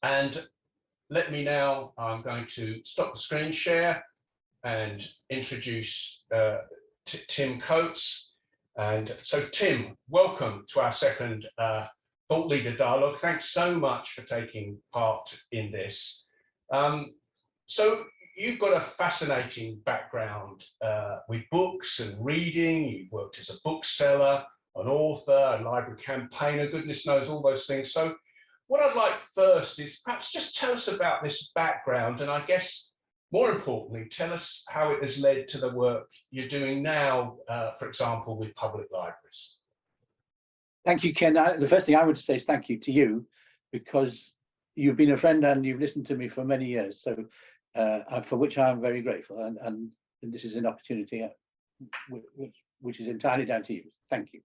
And let me now, I'm going to stop the screen share and introduce Tim Coates. And so Tim, welcome to our second Thought Leader Dialogue. Thanks so much for taking part in this. So you've got a fascinating background with books and reading. You've worked as a bookseller, an author, a library campaigner, goodness knows all those things. So what I'd like first is perhaps just tell us about this background, and I guess more importantly, tell us how it has led to the work you're doing now, for example, with public libraries. Thank you, Ken. The first thing I would say is thank you to you, because you've been a friend and you've listened to me for many years, so for which I am very grateful. And this is an opportunity which is entirely down to you. Thank you.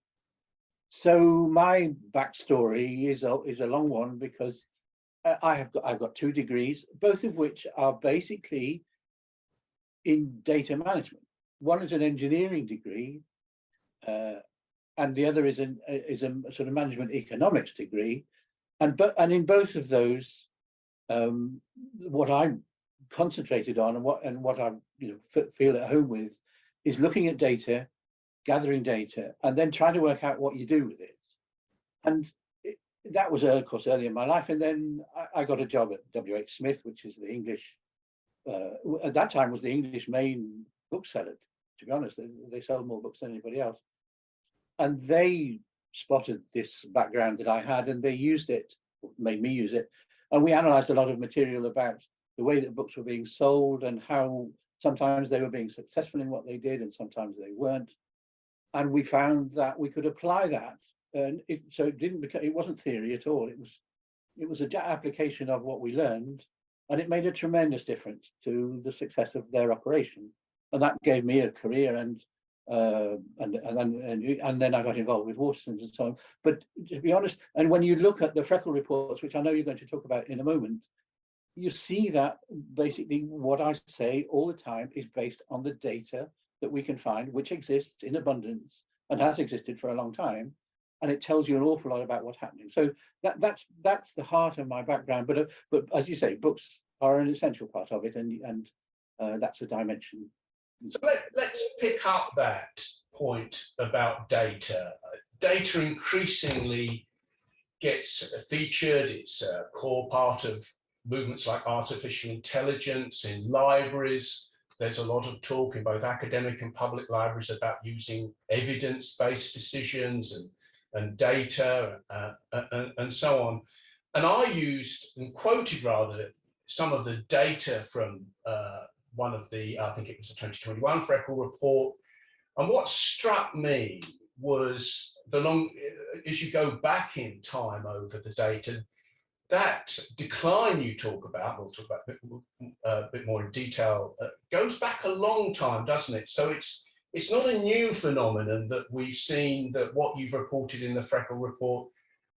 So my backstory is a long one, because I've got 2 degrees, both of which are basically in data management. One is an engineering degree, and the other is a sort of management economics degree. And in both of those, what I'm concentrated on and what I feel at home with is looking at data, gathering data, and then trying to work out what you do with it. And that was, of course, early in my life. And then I got a job at W.H. Smith, which is the English, at that time was the English main bookseller, to be honest. They sold more books than anybody else. And they spotted this background that I had, and they used it, made me use it. And we analysed a lot of material about the way that books were being sold and how sometimes they were being successful in what they did and sometimes they weren't. And we found that we could apply that. And so it wasn't theory at all. It was an application of what we learned, and it made a tremendous difference to the success of their operation. And that gave me a career, and then I got involved with Waterstone and so on. But to be honest, and when you look at the Freckle reports, which I know you're going to talk about in a moment, you see that basically what I say all the time is based on the data that we can find, which exists in abundance and has existed for a long time. And it tells you an awful lot about what's happening. So that's the heart of my background. But as you say, books are an essential part of it, and that's a dimension. So let's pick up that point about data. Data increasingly gets featured. It's a core part of movements like artificial intelligence in libraries. There's a lot of talk in both academic and public libraries about using evidence-based decisions and data and so on. And I used and quoted rather some of the data from one of the, I think it was the 2021 Freckle report. And what struck me was as you go back in time over the data, that decline you talk about, we'll talk about a bit more in detail, goes back a long time, doesn't it? So it's not a new phenomenon that we've seen, that what you've reported in the Freckle report,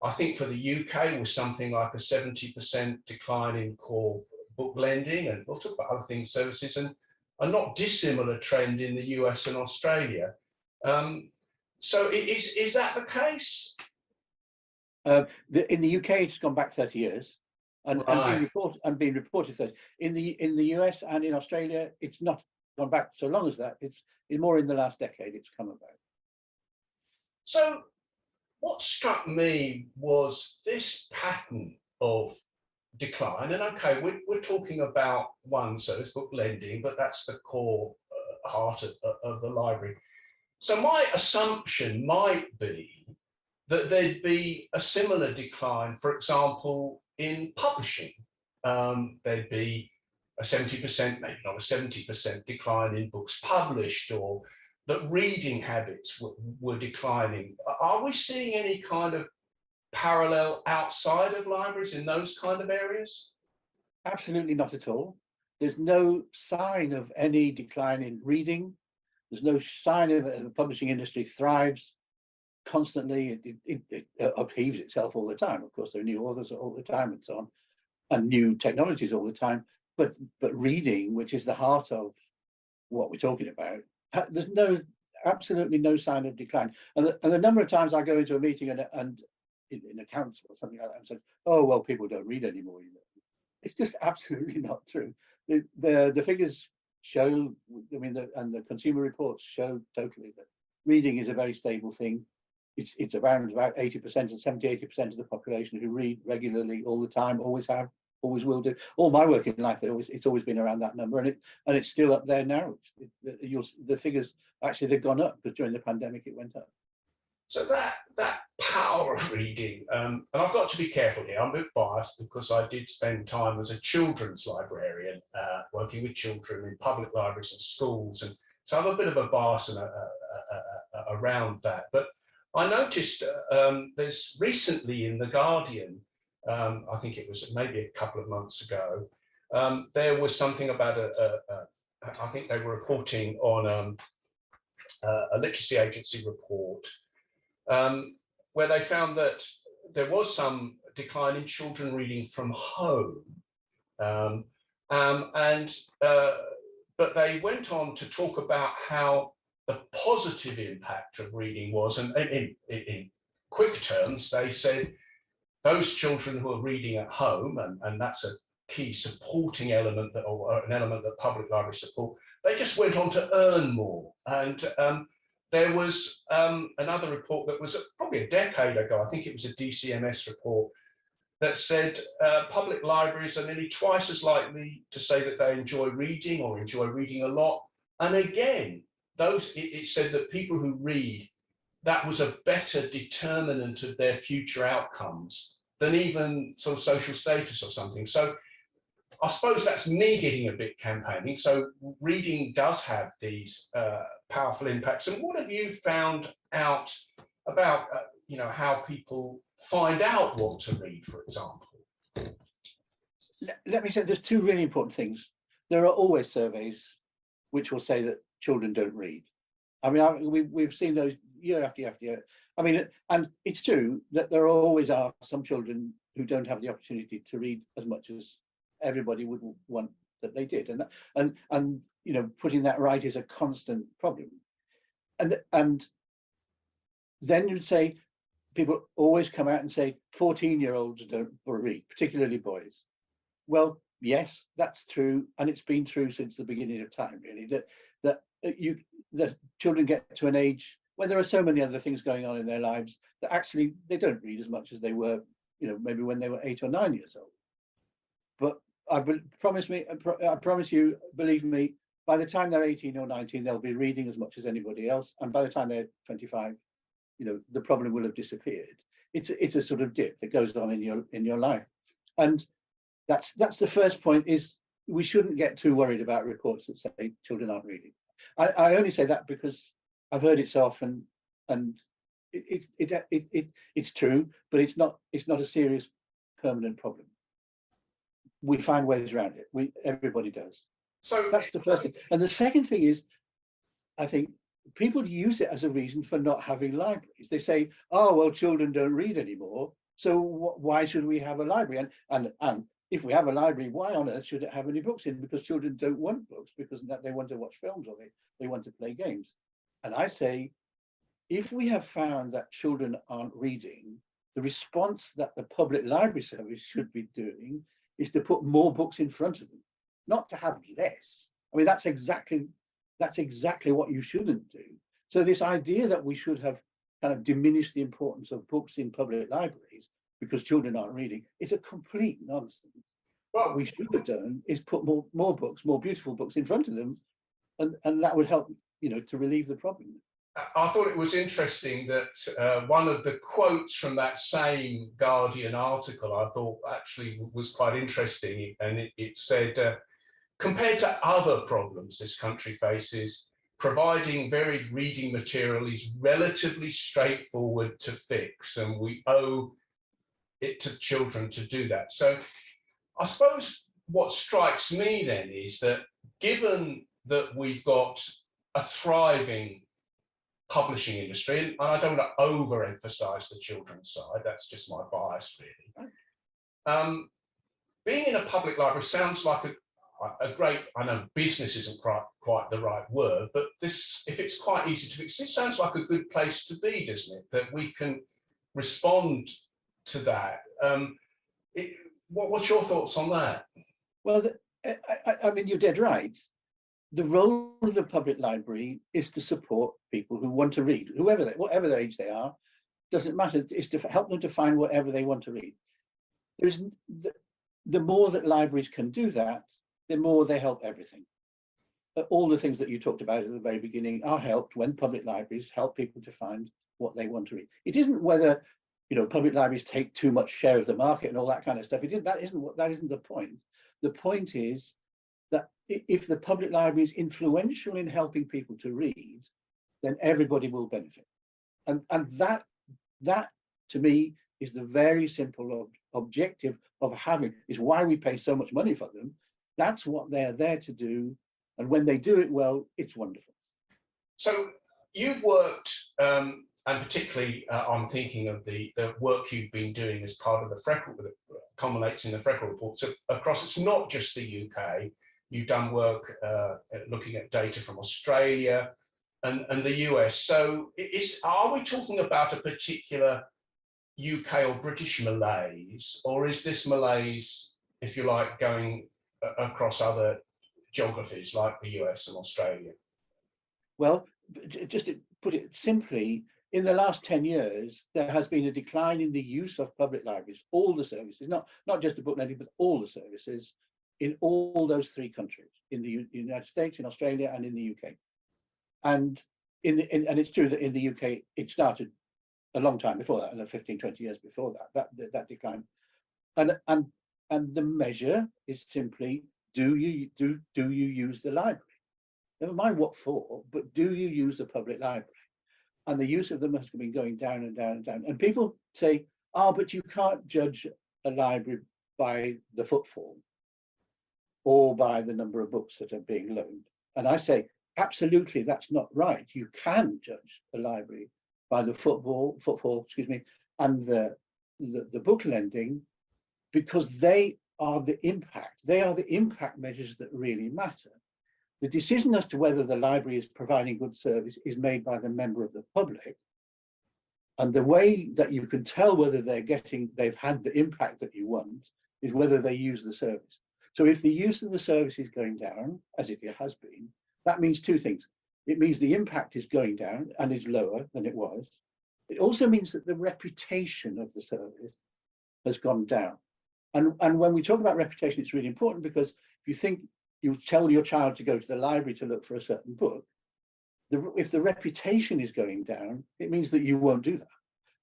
I think for the UK was something like a 70% decline in core book lending, and we'll talk about other things, services, and a not dissimilar trend in the US and Australia. So is that the case? In the UK, it's gone back 30 years, and being reported 30. In the US and in Australia, it's not gone back so long as that. It's more in the last decade it's come about. So what struck me was this pattern of decline, and okay, we're talking about one service, book lending, but that's the core heart of the library. So my assumption might be that there'd be a similar decline, for example, in publishing. There'd be a 70%, maybe not a 70% decline in books published, or that reading habits were declining. Are we seeing any kind of parallel outside of libraries in those kind of areas? Absolutely not at all. There's no sign of any decline in reading. There's no sign of the publishing industry thrives constantly. It upheaves itself all the time. Of course, there are new authors all the time and so on, and new technologies all the time. But reading, which is the heart of what we're talking about, there's absolutely no sign of decline. And the number of times I go into a meeting and in accounts or something like that and said, oh, well, people don't read anymore. It's just absolutely not true. The figures show, I mean, and the consumer reports show totally that reading is a very stable thing. It's around about 80% and 70-80% of the population who read regularly all the time, always have, always will do. All my working life, it's always been around that number, and it's still up there now. The figures actually they've gone up because during the pandemic it went up. So that power of reading, and I've got to be careful here. I'm a bit biased because I did spend time as a children's librarian, working with children in public libraries and schools, and so I have a bit of a bias around that. But I noticed there's recently in The Guardian, I think it was maybe a couple of months ago, there was something about I think they were reporting on a literacy agency report, where they found that there was some decline in children reading from home, but they went on to talk about how the positive impact of reading was, and in quick terms, they said those children who are reading at home, and that's a key supporting element that, or an element that public libraries support, they just went on to earn more. And there was another report that was probably a decade ago, I think it was a DCMS report, that said public libraries are nearly twice as likely to say that they enjoy reading or enjoy reading a lot. And again, it said that people who read, that was a better determinant of their future outcomes than even sort of social status or something. So I suppose that's me getting a bit campaigning. So reading does have these powerful impacts. And what have you found out about how people find out what to read, for example? Let me say there's two really important things. There are always surveys which will say that children don't read. I mean, we've seen those year after year after year. I mean, and it's true that there always are some children who don't have the opportunity to read as much as everybody would want that they did, and putting that right is a constant problem. And then you'd say people always come out and say 14-year-olds don't read, particularly boys. Well, yes, that's true, and it's been true since the beginning of time, really. That children get to an age when there are so many other things going on in their lives that actually they don't read as much as they were, maybe when they were 8 or 9 years old. But I promise you, believe me, by the time they're 18 or 19, they'll be reading as much as anybody else, and by the time they're 25, the problem will have disappeared. It's a sort of dip that goes on in your life, and that's the first point. Is we shouldn't get too worried about reports that say children aren't reading. I only say that because I've heard it so often, and it's true, but it's not a serious permanent problem. We find ways around it. Everybody does. So that's the first thing. And the second thing is, I think people use it as a reason for not having libraries. They say, oh, well, children don't read anymore, so why should we have a library? And if we have a library, why on earth should it have any books in? Because children don't want books, because they want to watch films or they want to play games. And I say, if we have found that children aren't reading, the response that the public library service should be doing is to put more books in front of them, not to have less. I mean, that's exactly what you shouldn't do. So this idea that we should have kind of diminished the importance of books in public libraries because children aren't reading is a complete nonsense. What we should have done is put more books, more beautiful books in front of them, and that would help, to relieve the problem. I thought it was interesting that one of the quotes from that same Guardian article I thought actually was quite interesting, and it said, compared to other problems this country faces, providing varied reading material is relatively straightforward to fix, and we owe it to children to do that. So I suppose what strikes me then is that given that we've got a thriving publishing industry, and I don't want to overemphasize the children's side, that's just my bias really. Being in a public library sounds like a great, I know business isn't quite the right word, but if it's quite easy to fix, this sounds like a good place to be, doesn't it? That we can respond to that. What's your thoughts on that? Well, I mean, you're dead right. The role of the public library is to support people who want to read, whatever their age they are, doesn't matter. It's to help them to find whatever they want to read. There's the more that libraries can do that, the more they help everything. All the things that you talked about at the very beginning are helped when public libraries help people to find what they want to read. It isn't whether, you know, public libraries take too much share of the market and all that kind of stuff. That isn't the point. The point is that if the public library is influential in helping people to read, then everybody will benefit. And that to me is the very simple objective of having, is why we pay so much money for them. That's what they're there to do. And when they do it well, it's wonderful. So you've worked, and particularly I'm thinking of the work you've been doing as part of the Freckle, that culminates in the Freckle report. So across, it's not just the UK. You've done work looking at data from Australia and the US. So are we talking about a particular UK or British malaise, or is this malaise, if you like, going across other geographies like the US and Australia? Well, just to put it simply, in the last 10 years, there has been a decline in the use of public libraries, all the services, not just the book lending, but all the services in all those three countries, in the United States, in Australia, and in the UK. And and it's true that in the UK, it started a long time before that, 15, 20 years before that decline. And the measure is simply, do you use the library? Never mind what for, but do you use the public library? And the use of them has been going down and down and down. And people say, oh, but you can't judge a library by the footfall or by the number of books that are being loaned. And I say, absolutely, that's not right. You can judge a library by the footfall, and the book lending, because they are the impact measures that really matter. The decision as to whether the library is providing good service is made by the member of the public. And the way that you can tell whether they've had the impact that you want is whether they use the service. So if the use of the service is going down, as it has been, that means two things. It means the impact is going down and is lower than it was. It also means that the reputation of the service has gone down. And when we talk about reputation, it's really important, because if you tell your child to go to the library to look for a certain book, if the reputation is going down, it means that you won't do that,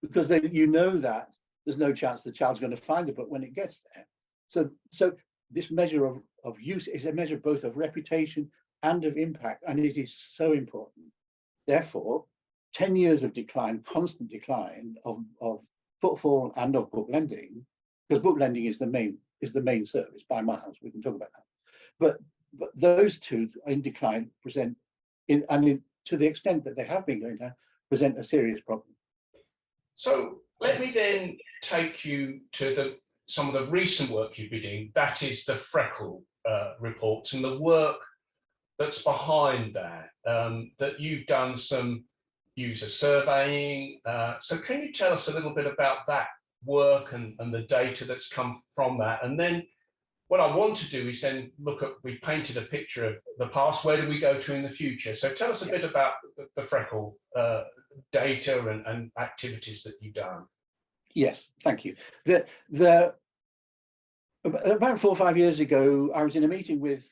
because then you know that there's no chance the child's going to find the book when it gets there. So this measure of use is a measure both of reputation and of impact, and it is so important. Therefore, 10 years of decline, constant decline of footfall and of book lending, because book lending is the main service by miles. We can talk about that. But those two in decline to the extent that they have been going down, present a serious problem. So let me then take you to some of the recent work you've been doing. That is the Freckle reports and the work that's behind that. That you've done some user surveying. So can you tell us a little bit about that work and the data that's come from that? And then what I want to do is then look at, we've painted a picture of the past, where do we go to in the future? So tell us a bit about the Freckle data and activities that you've done. Yes, thank you. About 4 or 5 years ago, I was in a meeting with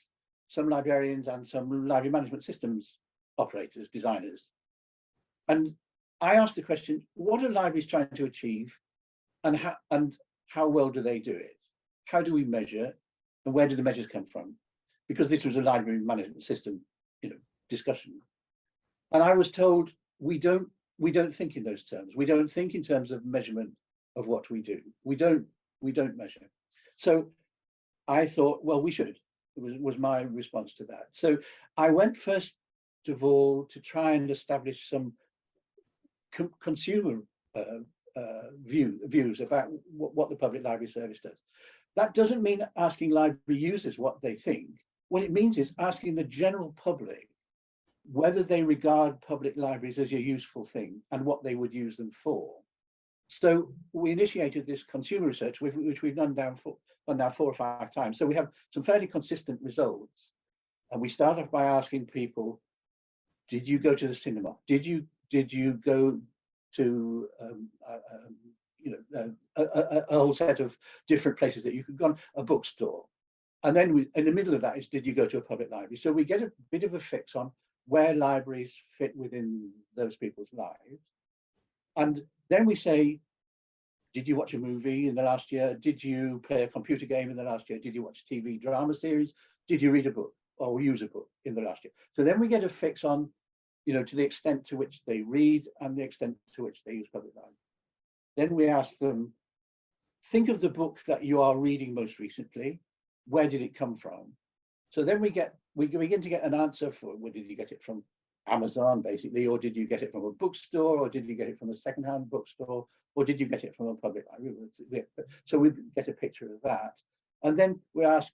some librarians and some library management systems operators, designers. And I asked the question, what are libraries trying to achieve, and how well do they do it? How do we measure, and where do the measures come from? Because this was a library management system, discussion. And I was told, we don't think in those terms. We don't think in terms of measurement of what we do. We don't measure. So I thought, well, we should. It was my response to that. So I went first of all to try and establish some consumer views about what the public library service does. That doesn't mean asking library users what they think. What it means is asking the general public whether they regard public libraries as a useful thing and what they would use them for. So we initiated this consumer research, which we've done now 4 or 5 times. So we have some fairly consistent results. And we start off by asking people, did you go to the cinema? Did you go to a whole set of different places that you could go on, a bookstore? And then in the middle of that is, did you go to a public library? So we get a bit of a fix on where libraries fit within those people's lives. And then we say, did you watch a movie in the last year? Did you play a computer game in the last year? Did you watch a TV drama series? Did you read a book or use a book in the last year? So then we get a fix on, to the extent to which they read and the extent to which they use public library. Then we ask them, think of the book that you are reading most recently. Where did it come from? So then we begin to get an answer for, well, did you get it from Amazon, basically, or did you get it from a bookstore, or did you get it from a secondhand bookstore, or did you get it from a public library? So we get a picture of that. And then we ask,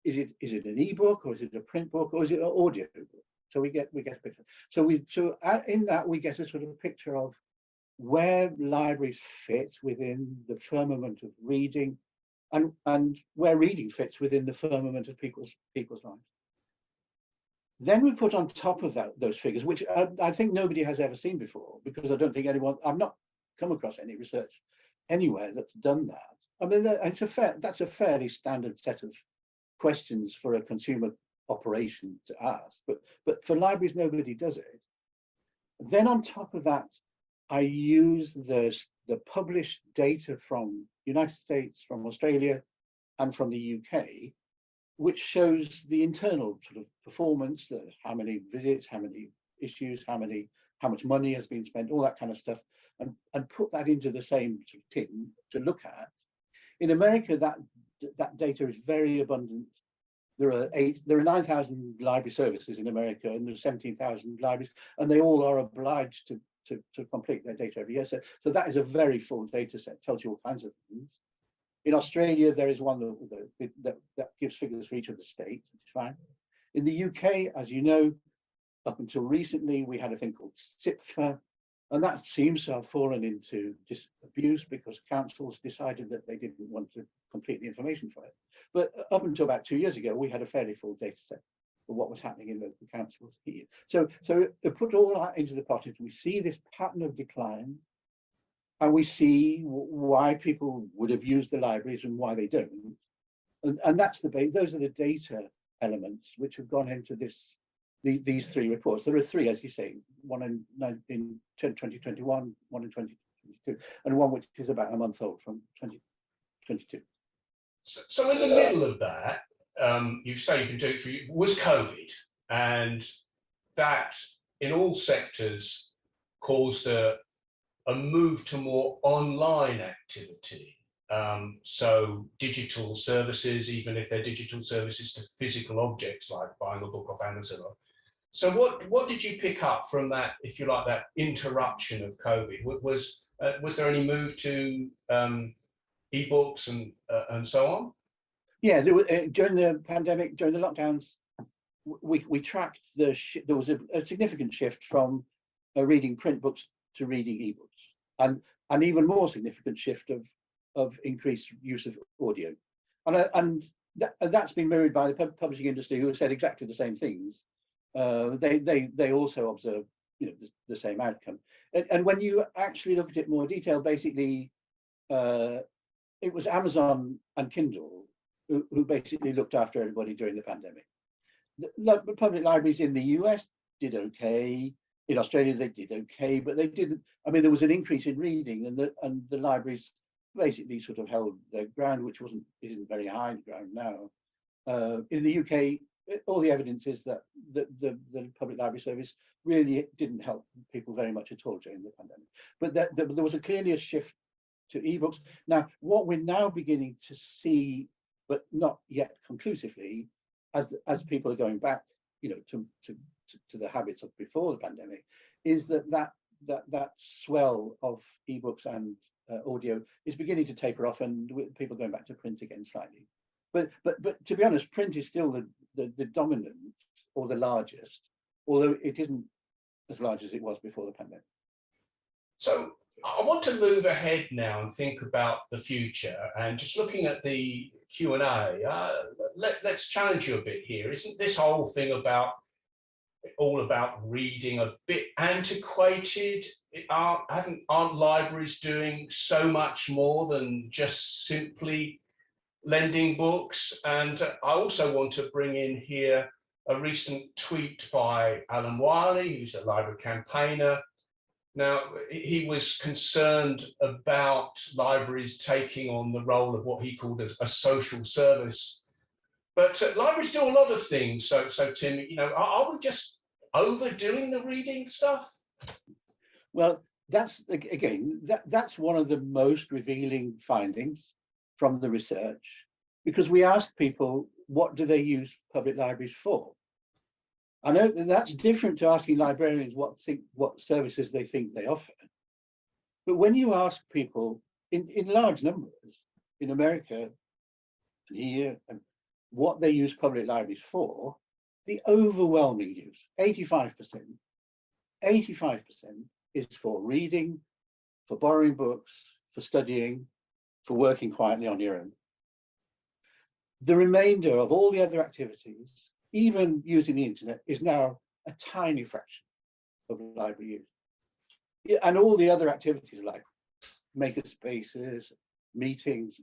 is it an ebook, or is it a print book, or is it an audio book? So we get a picture. So in that we get a sort of picture of where libraries fit within the firmament of reading, and where reading fits within the firmament of people's lives. Then we put on top of that those figures, which I think nobody has ever seen before, because I don't think I've not come across any research anywhere that's done that. I mean, that's a fairly standard set of questions for a consumer operation to ask, but for libraries, nobody does it. Then on top of that, I use the published data from United States, from Australia, and from the UK, which shows the internal sort of performance, how many visits, how many issues, how much money has been spent, all that kind of stuff, and put that into the same sort of tin to look at. In America, that data is very abundant. There are 9,000 library services in America, and there's 17,000 libraries, and they all are obliged to complete their data every year. So that is a very full data set, tells you all kinds of things. In Australia, there is one that gives figures for each of the states, which is fine. In the UK, as you know, up until recently, we had a thing called SIPFA, and that seems to have fallen into disabuse because councils decided that they didn't want to complete the information for it. But up until about 2 years ago, we had a fairly full data set for what was happening in local councils here. So to put all that into the pot, we see this pattern of decline, and we see why people would have used the libraries and why they don't. And that's those are the data elements which have gone into these 3 reports. There are 3, as you say, one in 2021, one in 2022, and one which is about a month old from 2022. So in the middle of that, you say you can do it for you, was COVID, and that in all sectors caused a move to more online activity. So digital services, even if they're digital services to physical objects like buying a book off Amazon. So what did you pick up from that, if you like, that interruption of COVID? Was there any move to ebooks and so on? Yeah, during the pandemic, during the lockdowns, we tracked there was a significant shift from reading print books to reading ebooks, and an even more significant shift of increased use of audio, and that's been mirrored by the publishing industry, who have said exactly the same things. They also observe the same outcome, and when you actually look at it more detailed, basically it was Amazon and Kindle who basically looked after everybody during the pandemic. The public libraries in the US did okay. In Australia, they did okay, but they didn't. I mean, there was an increase in reading, and the libraries basically sort of held their ground, which isn't very high ground now. In the UK, all the evidence is that the public library service really didn't help people very much at all during the pandemic. But there was clearly a shift to ebooks. Now, what we're now beginning to see, but not yet conclusively, as people are going back, to the habits of before the pandemic, is that swell of ebooks and audio is beginning to taper off, and people going back to print again slightly. But to be honest, print is still the dominant or the largest, although it isn't as large as it was before the pandemic. So I want to move ahead now and think about the future, and just looking at the Q&A, let's challenge you a bit here. Isn't this whole thing all about reading a bit antiquated? Aren't libraries doing so much more than just simply lending books? And I also want to bring in here a recent tweet by Alan Wiley, who's a library campaigner. Now, he was concerned about libraries taking on the role of what he called a social service. But libraries do a lot of things. So Tim, are we just overdoing the reading stuff? Well, that's again, that's one of the most revealing findings from the research, because we asked people, what do they use public libraries for? I know that's different to asking librarians what services they think they offer. But when you ask people in large numbers in America and here, and what they use public libraries for, the overwhelming use, 85%, is for reading, for borrowing books, for studying, for working quietly on your own. The remainder of all the other activities, even using the internet, is now a tiny fraction of library use. And all the other activities like maker spaces, meetings,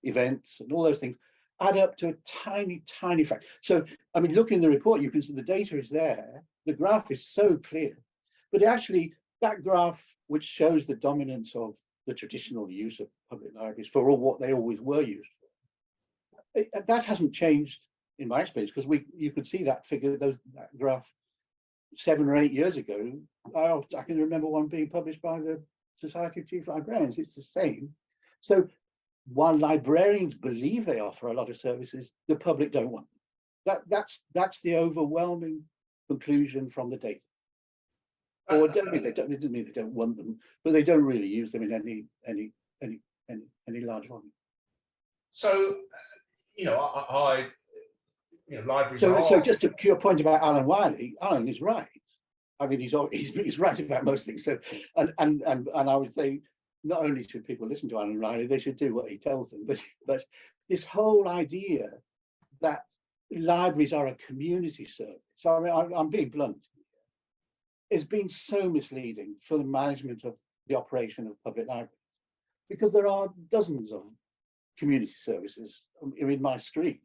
events, and all those things add up to a tiny fraction. So, I mean, look in the report, you can see the data is there. The graph is so clear, but actually that graph, which shows the dominance of the traditional use of public libraries for all what they always were used for, that hasn't changed in my experience, because you could see that figure, that graph 7 or 8 years ago. I can remember one being published by the Society of Chief Librarians. It's the same. So while librarians believe they offer a lot of services, the public don't want them. That's the overwhelming conclusion from the data. Or it doesn't mean they don't want them, but they don't really use them in any large volume. So, libraries. So just to your point about Alan Wiley, Alan is right. I mean, he's right about most things. So, and I would say, not only should people listen to Alan Wiley, they should do what he tells them. But this whole idea that libraries are a community service. So I mean, I'm being blunt. It's been so misleading for the management of the operation of public libraries, because there are dozens of community services in my street.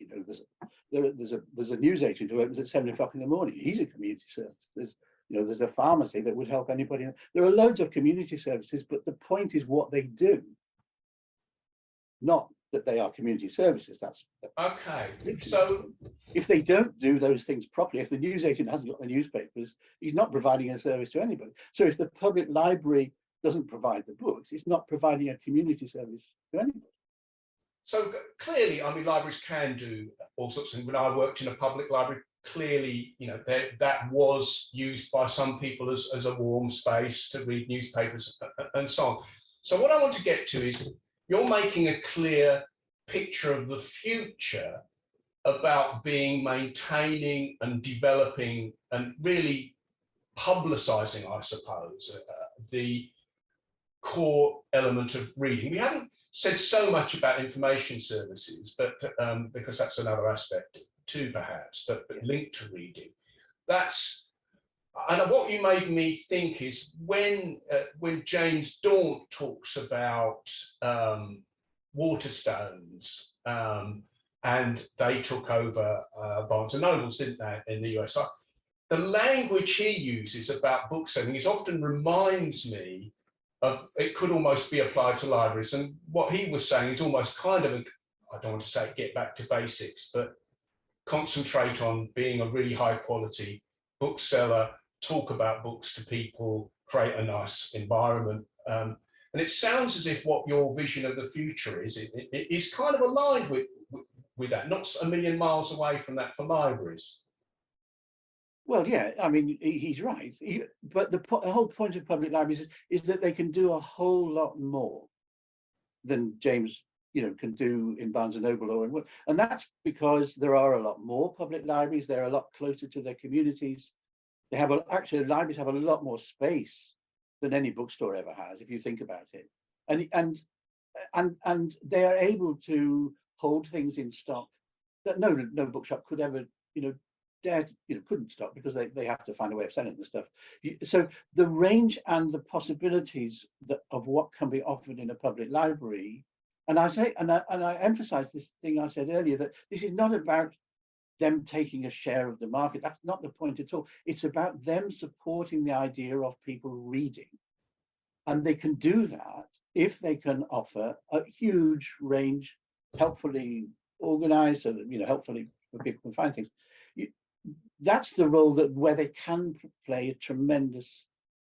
There's a newsagent who opens at 7 o'clock in the morning. He's a community service. There's a pharmacy that would help anybody. There are loads of community services, but the point is what they do, not that they are community services. That's okay. So if they don't do those things properly, if the newsagent hasn't got the newspapers, he's not providing a service to anybody. So if the public library doesn't provide the books, it's not providing a community service to anybody. So clearly, I mean, libraries can do all sorts of things. When I worked in a public library, clearly, that was used by some people as a warm space to read newspapers and so on. So what I want to get to is, you're making a clear picture of the future about maintaining and developing and really publicizing, I suppose, the core element of reading. We haven't said so much about information services, but because that's another aspect too, perhaps, but linked to reading. And what you made me think is when James Daunt talks about Waterstones, and they took over Barnes and Nobles, didn't they, in the US? The language he uses about book selling often reminds me of, it could almost be applied to libraries. And what he was saying is almost kind of, I don't want to say get back to basics, but concentrate on being a really high quality bookseller, talk about books to people, create a nice environment. And it sounds as if what your vision of the future is, it is kind of aligned with that, not a million miles away from that for libraries. Well, yeah, I mean, he's right. But the whole point of public libraries is that they can do a whole lot more than James, can do in Barnes and Noble, and that's because there are a lot more public libraries. They're a lot closer to their communities. They have libraries have a lot more space than any bookstore ever has, if you think about it. And they are able to hold things in stock that no bookshop could ever, dare to, couldn't stock, because they have to find a way of selling the stuff. So the range and the possibilities of what can be offered in a public library, and I emphasize this thing I said earlier, that this is not about them taking a share of the market. That's not the point at all. It's about them supporting the idea of people reading. And they can do that if they can offer a huge range, helpfully organized, so that, helpfully where people can find things. That's the role where they can play a tremendous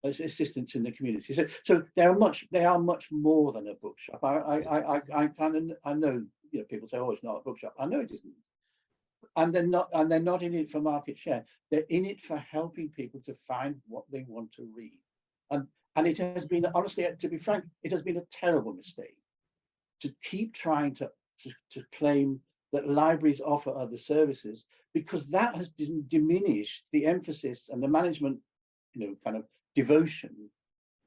assistance in the community. So they are much more than a bookshop. I know, people say, oh, it's not a bookshop. I know it isn't. And they're not in it for market share. They're in it for helping people to find what they want to read. And it has been, honestly, to be frank, it has been a terrible mistake to keep trying to claim that libraries offer other services, because that has diminished the emphasis and the management, kind of devotion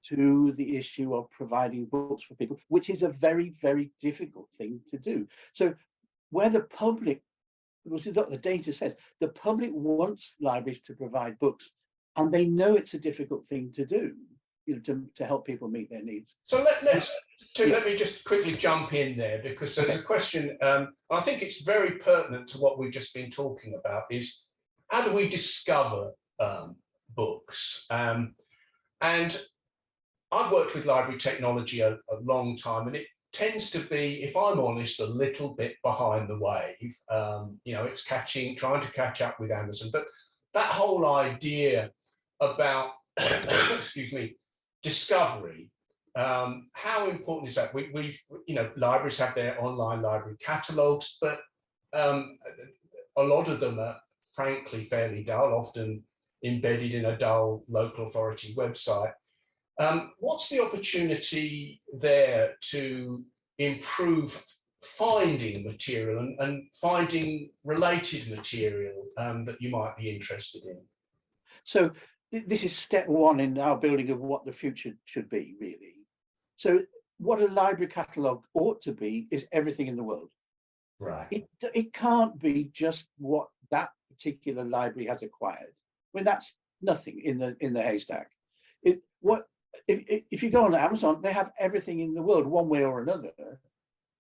to the issue of providing books for people, which is a very, very difficult thing to do. So where the public, which is what the data says, the public wants libraries to provide books, and they know it's a difficult thing to do, to help people meet their needs. So let me just quickly jump in there, because there's a question, I think it's very pertinent to what we've just been talking about, is how do we discover books? And I've worked with library technology a long time, and it tends to be, if I'm honest, a little bit behind the wave. It's trying to catch up with Amazon, but that whole idea about, excuse me, discovery, how important is that? We've libraries have their online library catalogues, but a lot of them are frankly fairly dull, often embedded in a dull local authority website. What's the opportunity there to improve finding material and finding related material that you might be interested in? So this is step one in our building of what the future should be, really. So what a library catalogue ought to be is everything in the world. Right. It can't be just what that particular library has acquired. I mean, that's nothing in the haystack. If you go on Amazon, they have everything in the world, one way or another.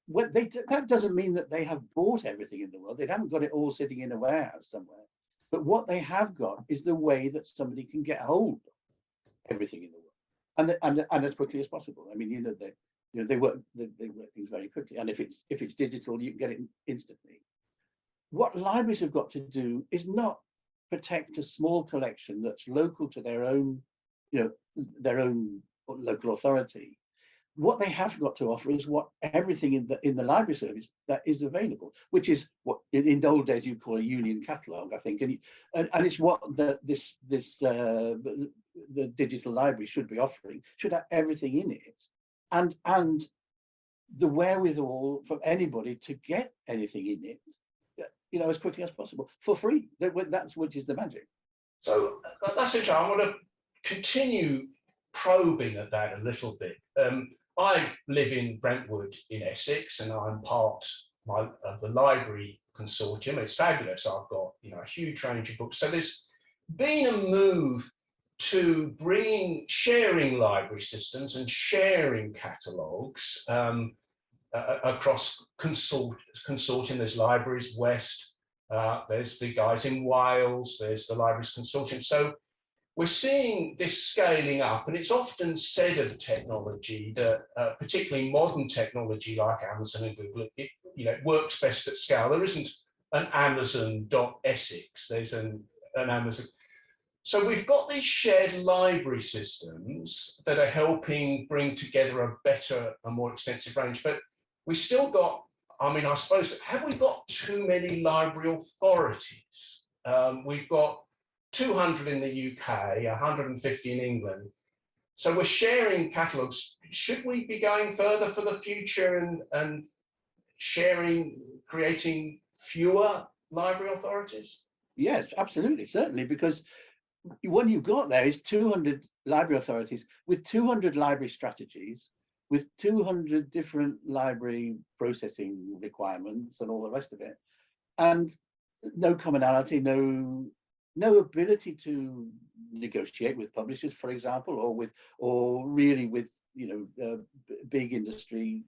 That doesn't mean that they have bought everything in the world. They haven't got it all sitting in a warehouse somewhere. But what they have got is the way that somebody can get hold of everything in the world, and as quickly as possible. I mean, they work things very quickly, and if it's digital, you can get it instantly. What libraries have got to do is not protect a small collection that's local to their own local authority. What they have got to offer is what everything in the library service that is available, which is what in the old days you'd call a union catalogue, I think, and it's what the digital library should be offering. Should have everything in it, and the wherewithal for anybody to get anything in it, as quickly as possible for free. That's which is the magic. So that's interesting. I want to continue probing at that a little bit. I live in Brentwood in Essex, and I'm part of the library consortium. It's fabulous. I've got a huge range of books. So there's been a move to sharing library systems and sharing catalogues across consortium. There's Libraries West. There's the guys in Wales. There's the Libraries Consortium. So we're seeing this scaling up, and it's often said of technology that, particularly modern technology like Amazon and Google, it works best at scale. There isn't an Amazon.Essex, there's an Amazon. So we've got these shared library systems that are helping bring together a better and more extensive range, but we still got, I suppose, have we got too many library authorities? We've got 200 in the UK, 150 in England. So we're sharing catalogues. Should we be going further for the future and creating fewer library authorities? Yes, absolutely, certainly, because what you've got there is 200 library authorities with 200 library strategies, with 200 different library processing requirements and all the rest of it, and no commonality, no ability to negotiate with publishers, for example, or really with big industry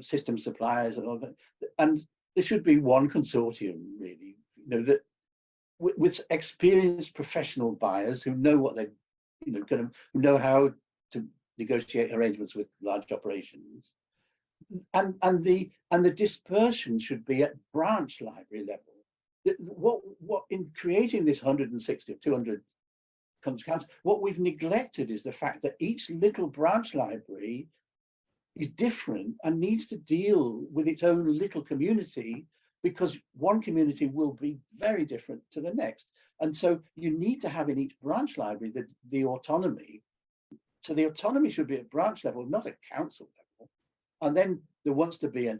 system suppliers and all that. And there should be one consortium, really, that with experienced professional buyers who know what they're who know how to negotiate arrangements with large operations, and the dispersion should be at branch library level. What in creating this 160 or 200 counts, what we've neglected is the fact that each little branch library is different and needs to deal with its own little community, because one community will be very different to the next. And so you need to have in each branch library the autonomy. So the autonomy should be at branch level, not at council level. And then there wants to be a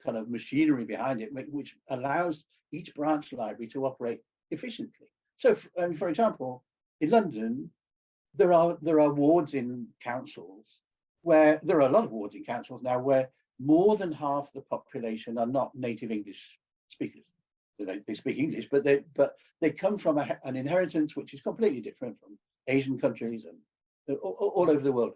kind of machinery behind it, which allows each branch library to operate efficiently. So, for example, in London, there are wards in councils where there are a lot of wards in councils now where more than half the population are not native English speakers. They speak English, but they come from an inheritance which is completely different from Asian countries and all over the world.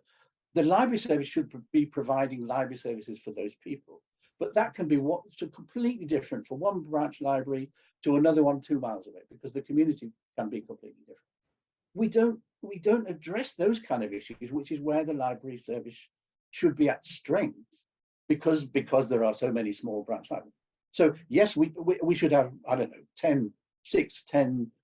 The library service should be providing library services for those people, but that can be so completely different from one branch library to another one 2 miles away, because the community can be completely different. We don't address those kind of issues, which is where the library service should be at strength, because there are so many small branch libraries. So yes, we should have, I don't know, 10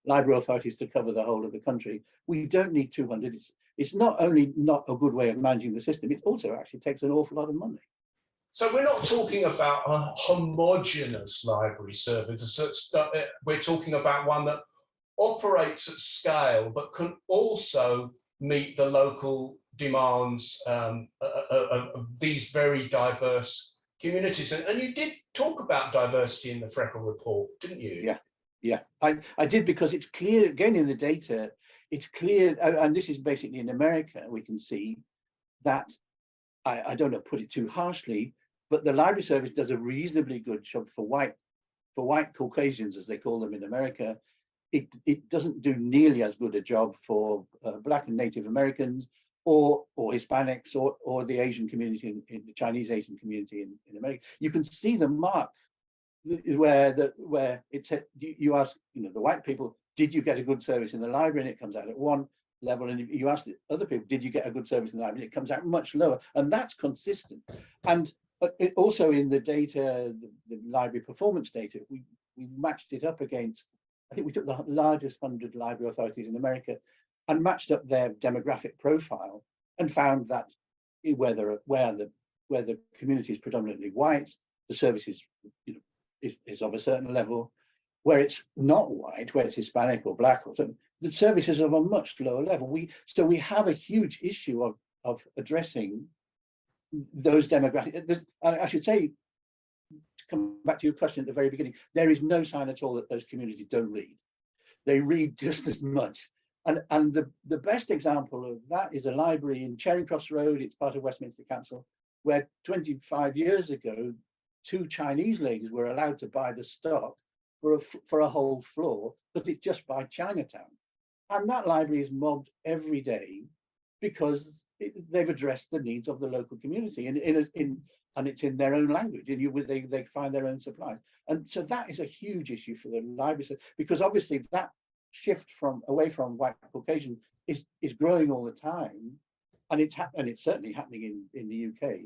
library authorities to cover the whole of the country. We don't need 200. It's not only not a good way of managing the system, it also actually takes an awful lot of money. So we're not talking about a homogeneous library service. We're talking about one that operates at scale, but can also meet the local demands of these very diverse communities. And you did talk about diversity in the Freckle report, didn't you? Yeah, I did, because it's clear, again, in the data, it's clear, and this is basically in America, we can see that, I don't know, put it too harshly, but the library service does a reasonably good job for white Caucasians, as they call them in America. It doesn't do nearly as good a job for Black and Native Americans or Hispanics or the Asian community, in the Chinese Asian community in America. You can see the mark where it said, you ask the white people, did you get a good service in the library, and it comes out at one level, and you ask the other people, did you get a good service in the library, and it comes out much lower, and that's consistent. And it also, in the data, the library performance data, we matched it up against, I think we took the largest 100 library authorities in America and matched up their demographic profile, and found that where the community is predominantly white, the service is of a certain level. Where it's not white, where it's Hispanic or Black or something, the service is of a much lower level. So we have a huge issue of addressing those demographics. And I should say, to come back to your question at the very beginning, there is no sign at all that those communities don't read. They read just as much. And the best example of that is a library in Charing Cross Road. It's part of Westminster Council, where 25 years ago, 2 Chinese ladies were allowed to buy the stock for a whole floor, because it's just by Chinatown. And that library is mobbed every day because they've addressed the needs of the local community, and it's in their own language, and they find their own supplies. And so that is a huge issue for the library, because obviously that shift away from white Caucasian is growing all the time, and it's certainly happening in the UK,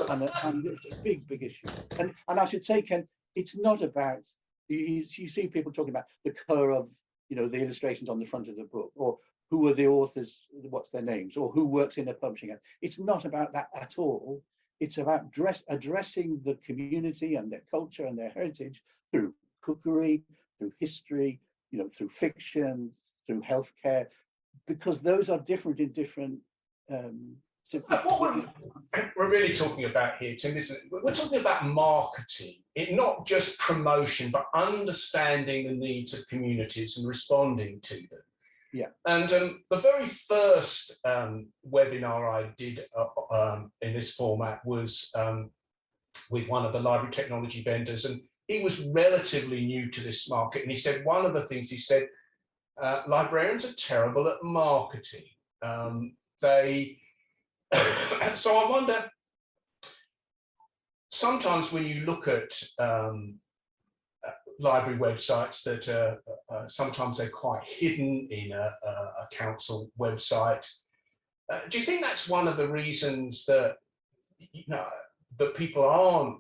and it's a big issue. And I should say, Ken, it's not about, you see people talking about the color of the illustrations on the front of the book, or who are the authors, what's their names, or who works in a publishing house. It's not about that at all. It's about addressing the community and their culture and their heritage through cookery, through history, through fiction, through healthcare, because those are different in different. What we're really talking about here, Tim, isn't it? We're talking about marketing, not just promotion, but understanding the needs of communities and responding to them. And the very first webinar I did in this format was with one of the library technology vendors, and he was relatively new to this market. And he said one of the things he said, librarians are terrible at marketing. So I wonder, sometimes when you look at library websites that sometimes they're quite hidden in a council website, do you think that's one of the reasons that that people aren't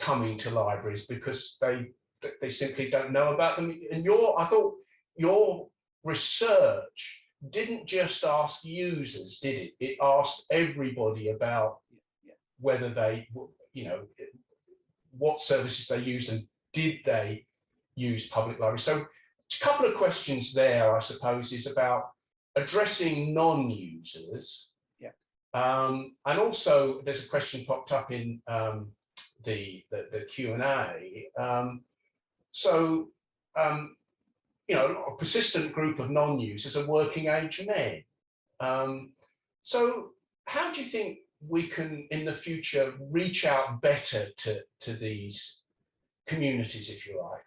coming to libraries, because they simply don't know about them? And I thought your research didn't just ask users, did it? It asked everybody about whether they, what services they use, and did they use public libraries. So a couple of questions there, I suppose, is about addressing non-users. And also there's a question popped up in the Q&A. A persistent group of non-users are working age men. So how do you think we can, in the future, reach out better to these communities, if you like?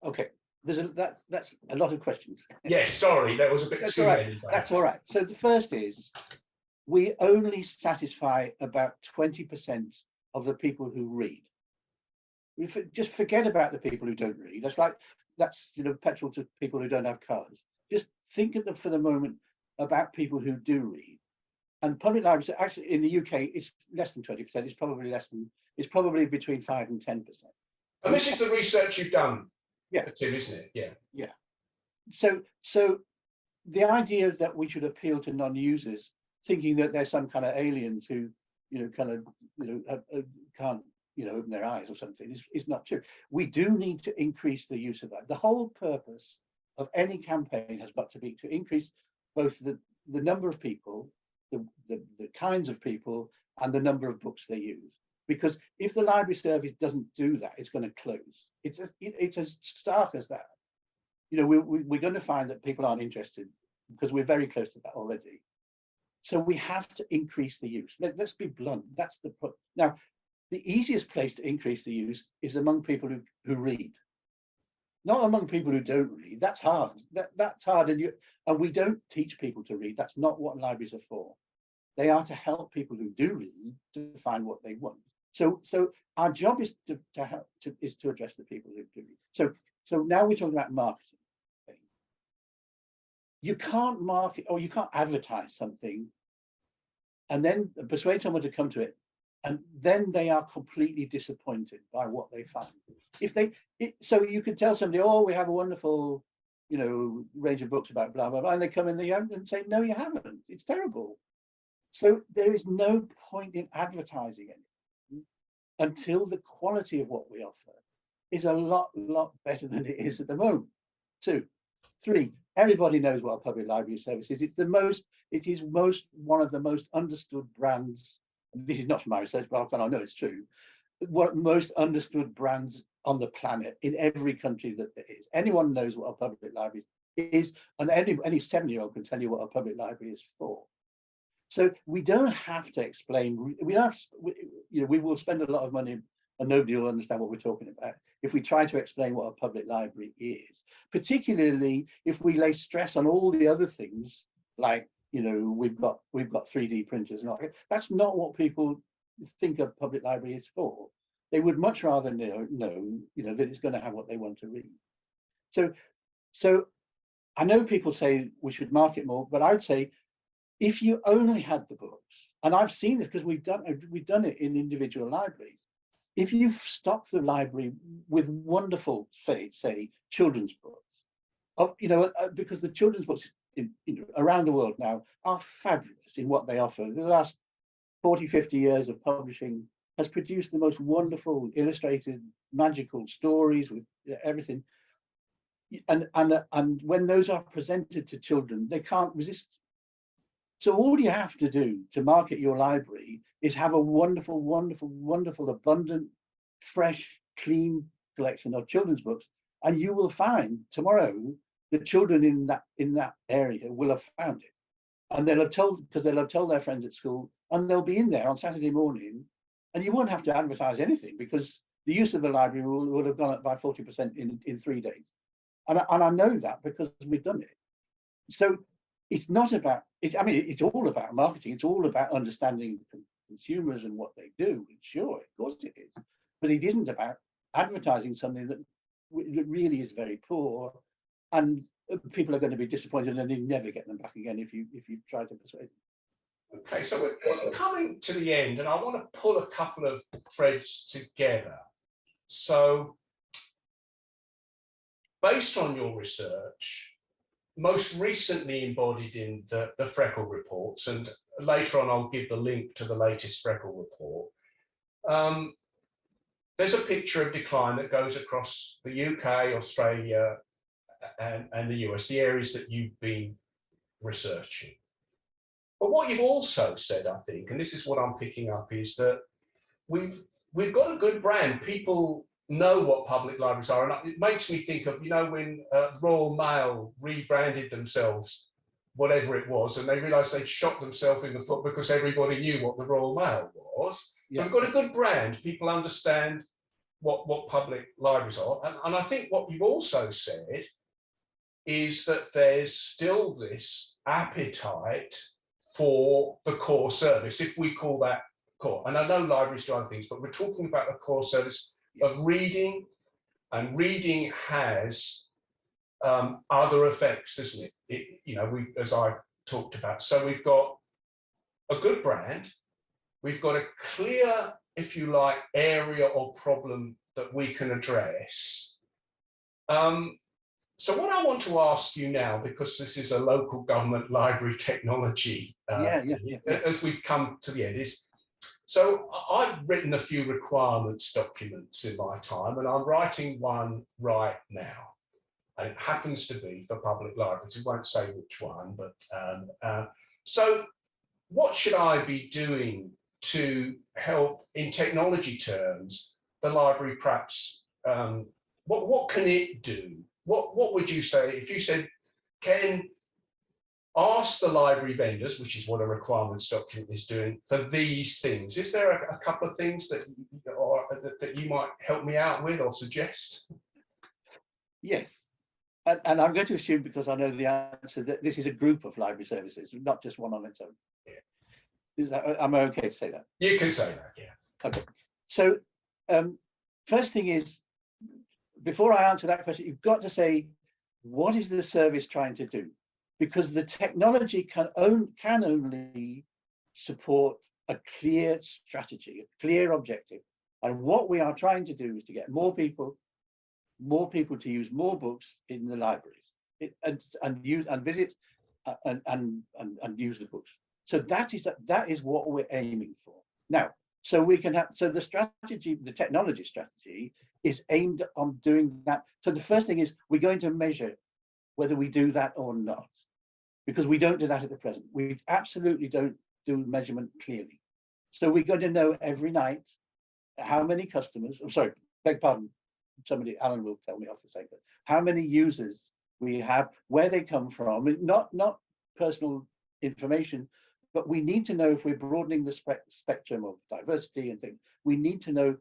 Okay, that's a lot of questions. Yes, sorry, that was a bit That's too all right. many. That's all right. So the first is, we only satisfy about 20% of the people who read. Just forget about the people who don't read. That's petrol to people who don't have cars. Just think of them for the moment about people who do read. And public libraries, actually in the UK, it's less than 20%. It's probably between 5 and 10%. And this is the research you've done, yeah, too, isn't it? Yeah. So the idea that we should appeal to non-users, thinking that there's some kind of aliens who, can't, open their eyes or something, is not true. We do need to increase the use of that. The whole purpose of any campaign has got to be to increase both the number of people, the kinds of people, and the number of books they use. Because if the library service doesn't do that, it's going to close. It's as stark as that. We're going to find that people aren't interested, because we're very close to that already. So we have to increase the use. Let's be blunt. That's the point. Now, the easiest place to increase the use is among people who read, not among people who don't read. That's hard. That's hard, and we don't teach people to read. That's not what libraries are for. They are to help people who do read to find what they want. So our job is to address the people who do read. So now we're talking about marketing. You can't market, or you can't advertise something and then persuade someone to come to it, and then they are completely disappointed by what they find. So you could tell somebody, oh, we have a wonderful, range of books about blah, blah, blah, and they come in and say, no, you haven't. It's terrible. So there is no point in advertising it until the quality of what we offer is a lot better than it is at the moment. 2, 3, everybody knows what a public library service is. It is one of the most understood brands. This is not from my research, but I know it's true. What most understood brands on the planet, in every country that there is. Anyone knows what a public library is, and any 7-year-old can tell you what a public library is for. So we don't have to explain. We will spend a lot of money, and nobody will understand what we're talking about if we try to explain what a public library is. Particularly if we lay stress on all the other things, like we've got 3D printers. That's not what people think a public library is for. They would much rather know that it's going to have what they want to read. So I know people say we should market more, but I'd say, if you only had the books, and I've seen this because we've done it in individual libraries. If you've stocked the library with wonderful, say children's books, because the children's books around the world now are fabulous in what they offer. The last 40, 50 years of publishing has produced the most wonderful, illustrated, magical stories with everything. And when those are presented to children, they can't resist. So all you have to do to market your library is have a wonderful, wonderful, wonderful, abundant, fresh, clean collection of children's books. And you will find tomorrow the children in that area will have found it, and they'll have told their friends at school, and they'll be in there on Saturday morning, and you won't have to advertise anything because the use of the library will have gone up by 40% in 3 days, and I know that because we've done it. So it's not about it. I mean, it's all about marketing. It's all about understanding consumers and what they do. Sure, of course it is, but it isn't about advertising something that really is very poor, and people are going to be disappointed and they never get them back again if you try to persuade them. Okay, so we're coming to the end, and I want to pull a couple of threads together. So, based on your research, most recently embodied in the Freckle reports, and later on I'll give the link to the latest Freckle report, there's a picture of decline that goes across the UK, Australia, and the US, the areas that you've been researching. But what you've also said, I think, and this is what I'm picking up, is that we've got a good brand. People know what public libraries are, and it makes me think of, you know, when Royal Mail rebranded themselves, whatever it was, and they realised they'd shot themselves in the foot because everybody knew what the Royal Mail was. So we've got a good brand. People understand what public libraries are, and I think what you've also said is that there's still this appetite for the core service, if we call that core. And I know libraries do other things, but we're talking about the core service of reading, and reading has other effects, doesn't it? You know, as I talked about. So we've got a good brand, we've got a clear, if you like, area or problem that we can address. So what I want to ask you now, because this is a local government library technology, as we come to the end, is, so I've written a few requirements documents in my time, and I'm writing one right now. And it happens to be for public libraries. We won't say which one, but so what should I be doing to help, in technology terms, the library perhaps, what can it do? What would you say if you said, Ken, ask the library vendors, which is what a requirements document is doing, for these things? Is there a couple of things that you might help me out with or suggest? Yes. And I'm going to assume, because I know the answer, that this is a group of library services, not just one on its own. Yeah. Am I okay to say that? You can say that, yeah. Okay. So first thing is, before I answer that question, you've got to say, what is the service trying to do? Because the technology can only support a clear strategy, a clear objective. And what we are trying to do is to get more people to use more books in the libraries, and use and visit and use the books. So that is what we're aiming for. Now, so we can have, so the strategy, the technology strategy, is aimed on doing that. So the first thing is, we're going to measure whether we do that or not, because we don't do that at the present. We absolutely don't do measurement clearly. So we're going to know every night how many customers, I'm sorry, beg pardon, somebody, Alan will tell me off the second, how many users we have, where they come from, not personal information, but we need to know, if we're broadening the spectrum of diversity and things, we need to know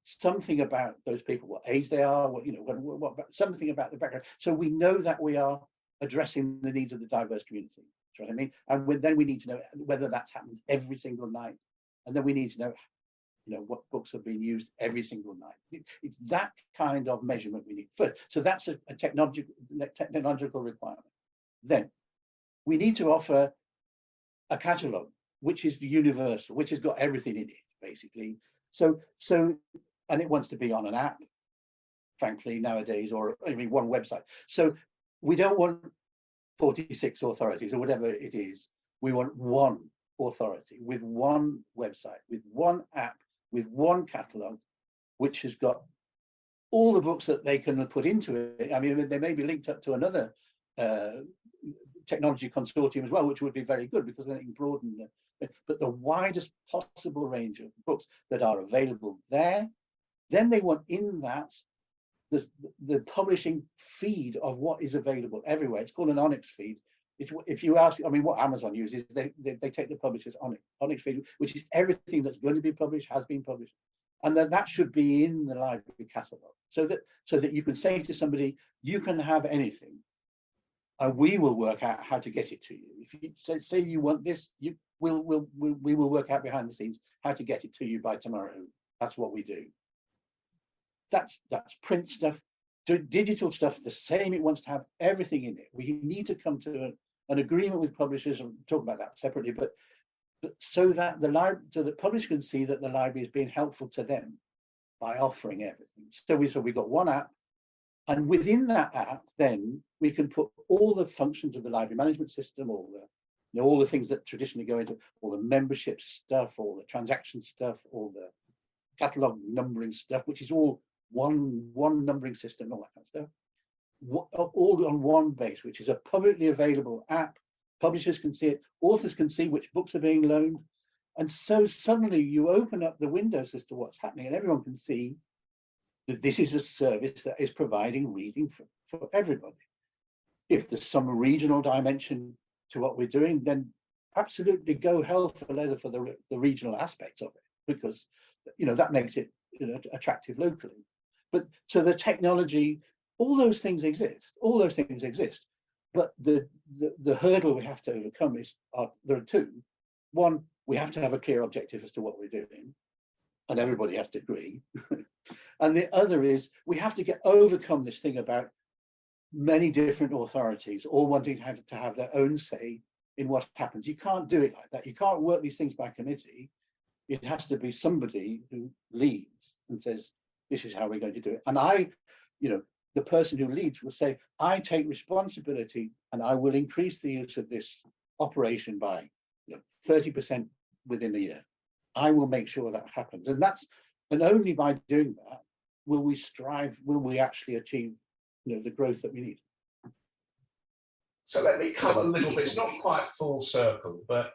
something about those people, what age they are, what, you know, what something about the background, so we know that we are addressing the needs of the diverse community. Do you know what I mean? And then we need to know whether that's happened every single night, and then we need to know, you know, what books are being used every single night. It's that kind of measurement we need first. So that's a technological requirement. Then we need to offer a catalogue which is universal, which has got everything in it, basically. So and it wants to be on an app, frankly, nowadays, or I mean one website. So we don't want 46 authorities or whatever it is. We want one authority with one website, with one app, with one catalogue, which has got all the books that they can put into it. I mean, they may be linked up to another technology consortium as well, which would be very good, because then they can broaden but the widest possible range of books that are available there. Then they want in that the publishing feed of what is available everywhere. It's called an Onyx feed. It's, if you ask, I mean, what Amazon uses, they take the publisher's Onyx feed, which is everything that's going to be published, has been published, and that should be in the library catalog, so that you can say to somebody, you can have anything, and we will work out how to get it to you. If you say you want this, we will work out behind the scenes how to get it to you by tomorrow. That's what we do. That's print stuff. Digital stuff, the same. It wants to have everything in it. We need to come to an agreement with publishers, and talk about that separately, but so that the publisher can see that the library is being helpful to them by offering everything. So we've got one app, and within that app, then we can put all the functions of the library management system, all the things that traditionally go into all the membership stuff, all the transaction stuff, all the catalog numbering stuff, which is all one numbering system, all that kind of stuff, all on one base, which is a publicly available app. Publishers can see it, authors can see which books are being loaned, and so suddenly you open up the windows as to what's happening, and everyone can see that this is a service that is providing reading for everybody. If there's some regional dimension to what we're doing, then absolutely go hell for leather for the regional aspects of it, because that makes it attractive locally. But so the technology, all those things exist. But the hurdle we have to overcome there are two. One, we have to have a clear objective as to what we're doing, and everybody has to agree. And the other is we have to overcome this thing about many different authorities all wanting to have their own say in what happens. You can't do it like that. You can't work these things by committee. It has to be somebody who leads and says, this is how we're going to do it. And the person who leads will say, I take responsibility and I will increase the use of this operation by 30% within a year. I will make sure that happens. And only by doing that will we actually achieve the growth that we need. So let me come a little bit, it's not quite full circle, but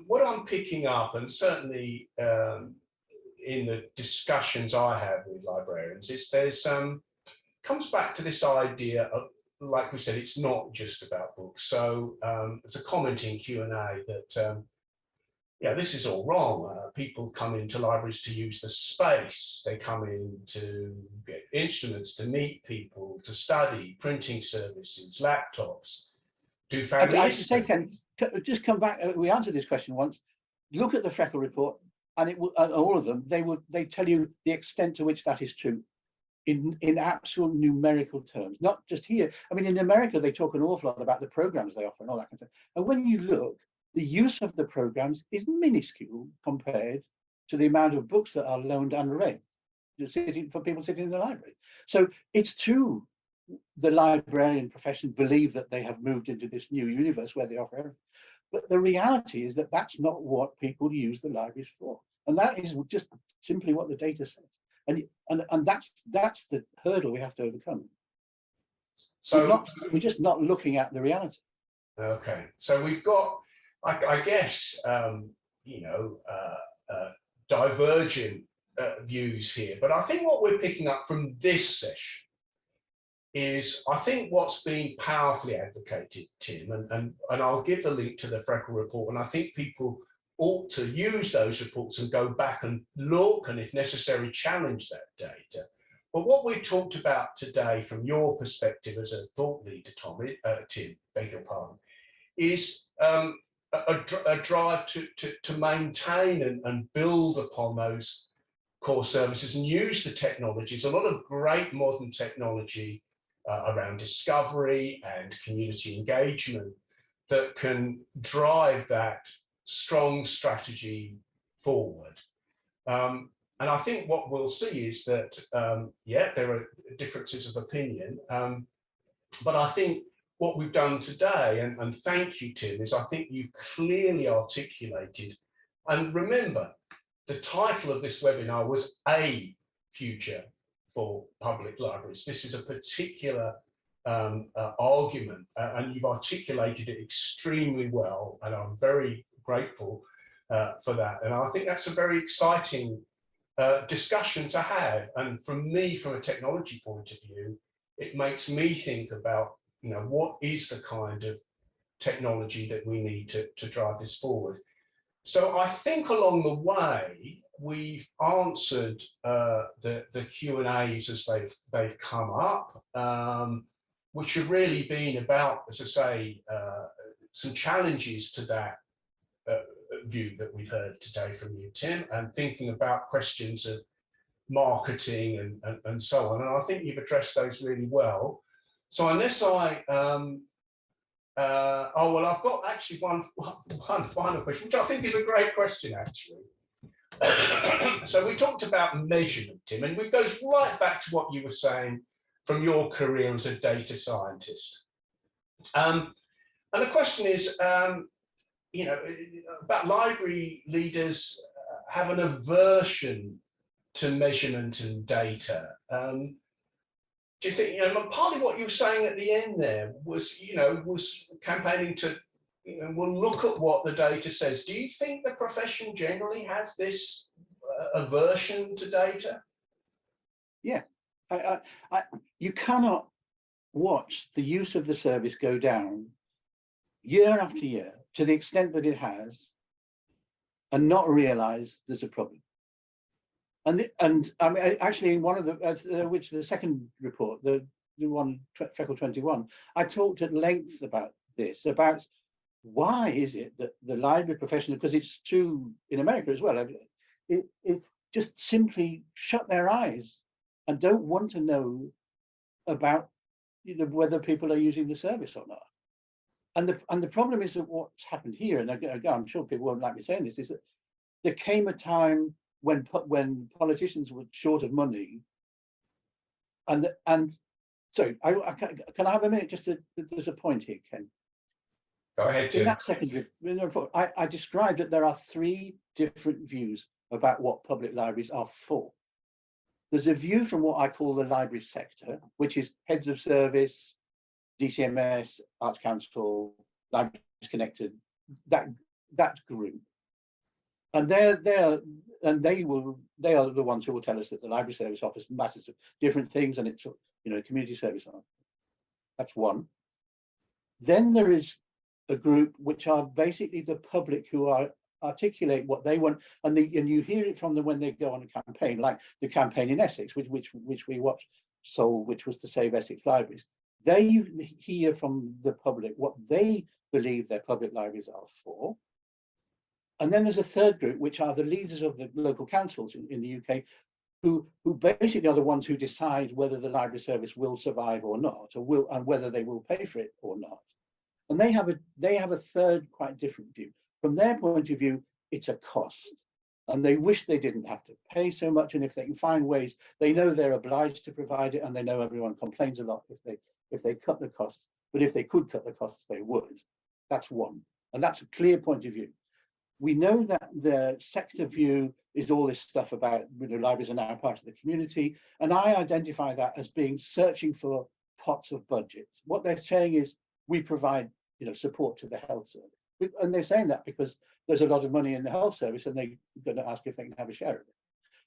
what I'm picking up, and certainly in the discussions I have with librarians, is comes back to this idea of, like we said, it's not just about books. So there's a comment in Q&A that, this is all wrong. People come into libraries to use the space. They come in to get instruments, to meet people, to study, printing services, laptops, do family I should say, Ken, just come back. We answered this question once. Look at the Freckle report, and it will, all of them. They tell you the extent to which that is true, in actual numerical terms, not just here. I mean, in America, they talk an awful lot about the programs they offer and all that kind of thing. And when you look, the use of the programs is minuscule compared to the amount of books that are loaned and read for people sitting in the library. So it's true, the librarian profession believe that they have moved into this new universe where they offer everything. But the reality is that that's not what people use the libraries for. And that is just simply what the data says. And that's the hurdle we have to overcome. So we're just not looking at the reality. Okay, so we've got, I guess, divergent views here, but I think what we're picking up from this session is, I think what's being powerfully advocated, Tim, and I'll give the link to the Freckle report, and I think people ought to use those reports and go back and look, and if necessary, challenge that data. But what we talked about today from your perspective as a thought leader, Tim, beg your pardon, is a drive to maintain and build upon those core services and use the technologies, a lot of great modern technology around discovery and community engagement that can drive that strong strategy forward. And I think what we'll see is that, there are differences of opinion, but I think what we've done today, and thank you, Tim, is I think you've clearly articulated, and remember, the title of this webinar was A Future for Public Libraries. This is a particular argument, and you've articulated it extremely well, and I'm very grateful for that. And I think that's a very exciting discussion to have. And from me, from a technology point of view, it makes me think about, what is the kind of technology that we need to drive this forward. So I think along the way, we've answered the Q&As as they've come up, which have really been about, as I say, some challenges to that view that we've heard today from you, Tim, and thinking about questions of marketing and so on. And I think you've addressed those really well. So unless I've got actually one final question, which I think is a great question, actually. So we talked about measurement, Tim, and it goes right back to what you were saying from your career as a data scientist. And the question is, about library leaders have an aversion to measurement and data. Do you think, partly what you were saying at the end there was, was campaigning to, we'll look at what the data says. Do you think the profession generally has this aversion to data? Yeah, you cannot watch the use of the service go down year after year to the extent that it has and not realize there's a problem. And I mean, actually, in one of the second report, the one Freckle 21, I talked at length about this, about why is it that the library professional, because it's true in America as well, it just simply shut their eyes and don't want to know about whether people are using the service or not. And the problem is that what's happened here, and again, I'm sure people won't like me saying this, is that there came a time when politicians were short of money, and sorry, can I have a minute just to, there's a point here, Ken. Go ahead, Tim. In that second report, I described that there are 3 different views about what public libraries are for. There's a view from what I call the library sector, which is heads of service, DCMS, Arts Council, Libraries Connected, that group. And they are the ones who will tell us that the library service offers masses of different things, and it's community service. That's one. Then there is a group which are basically the public who articulate what they want, and you hear it from them when they go on a campaign, like the campaign in Essex, which we watched, Soul, which was to save Essex libraries. They hear from the public what they believe their public libraries are for. And then there's a third group, which are the leaders of the local councils in the UK, who basically are the ones who decide whether the library service will survive or not, and whether they will pay for it or not. And they have a third, quite different view. From their point of view, it's a cost, and they wish they didn't have to pay so much. And if they can find ways, they know they're obliged to provide it, and they know everyone complains a lot if they cut the costs. But if they could cut the costs, they would. That's one, and that's a clear point of view. We know that the sector view is all this stuff about libraries are now part of the community, and I identify that as being searching for pots of budget. What they're saying is we provide support to the health service, and they're saying that because there's a lot of money in the health service, and they're going to ask if they can have a share of it.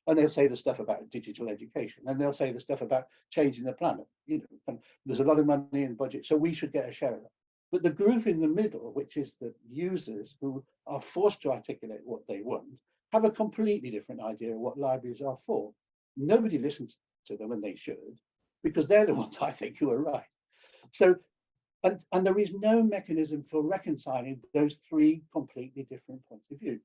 And they'll say the stuff about digital education, and they'll say the stuff about changing the planet. And there's a lot of money in budget, so we should get a share of that. But the group in the middle, which is the users who are forced to articulate what they want, have a completely different idea of what libraries are for. Nobody listens to them, and they should, because they're the ones, I think, who are right. So, and there is no mechanism for reconciling those 3 completely different points of view.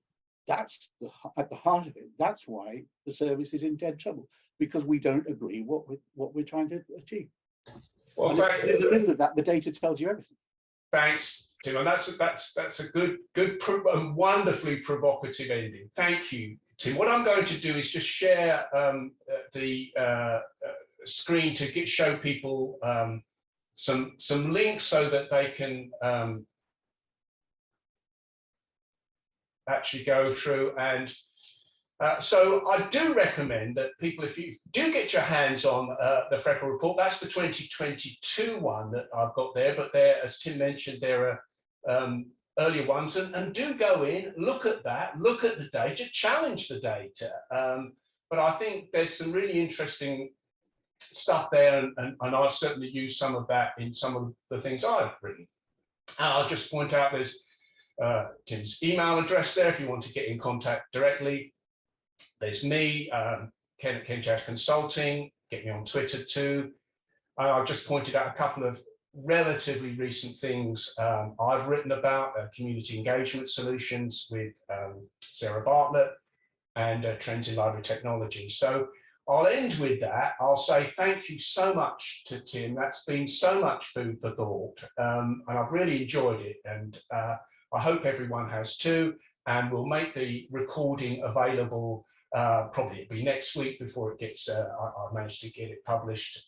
That's at the heart of it. That's why the service is in dead trouble, because we don't agree what we're trying to achieve. Well, in the middle of that, the data tells you everything. Thanks, Tim, and that's a good and wonderfully provocative ending. Thank you, Tim. What I'm going to do is just share the screen to show people some links so that they can actually go through. And so I do recommend that people, if you do get your hands on the Freckle report, that's the 2022 one that I've got there, but there, as Tim mentioned, there are earlier ones, and do go in, look at that, look at the data, challenge the data. but I think there's some really interesting stuff there, and I've certainly used some of that in some of the things I've written. I'll just point out there's Tim's email address there if you want to get in contact directly. There's me, Ken at Kenjad Consulting. Get me on Twitter too. I've just pointed out a couple of relatively recent things I've written about community engagement solutions with Sarah Bartlett and trends in library technology. So I'll end with that. I'll say thank you so much to Tim. That's been so much food for thought, and I've really enjoyed it. And I hope everyone has too. And we'll make the recording available. Probably it'll be next week before it gets. I managed to get it published.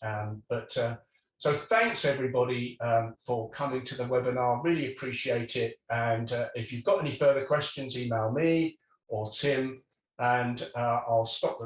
So thanks everybody for coming to the webinar. Really appreciate it. And if you've got any further questions, email me or Tim, and I'll stop the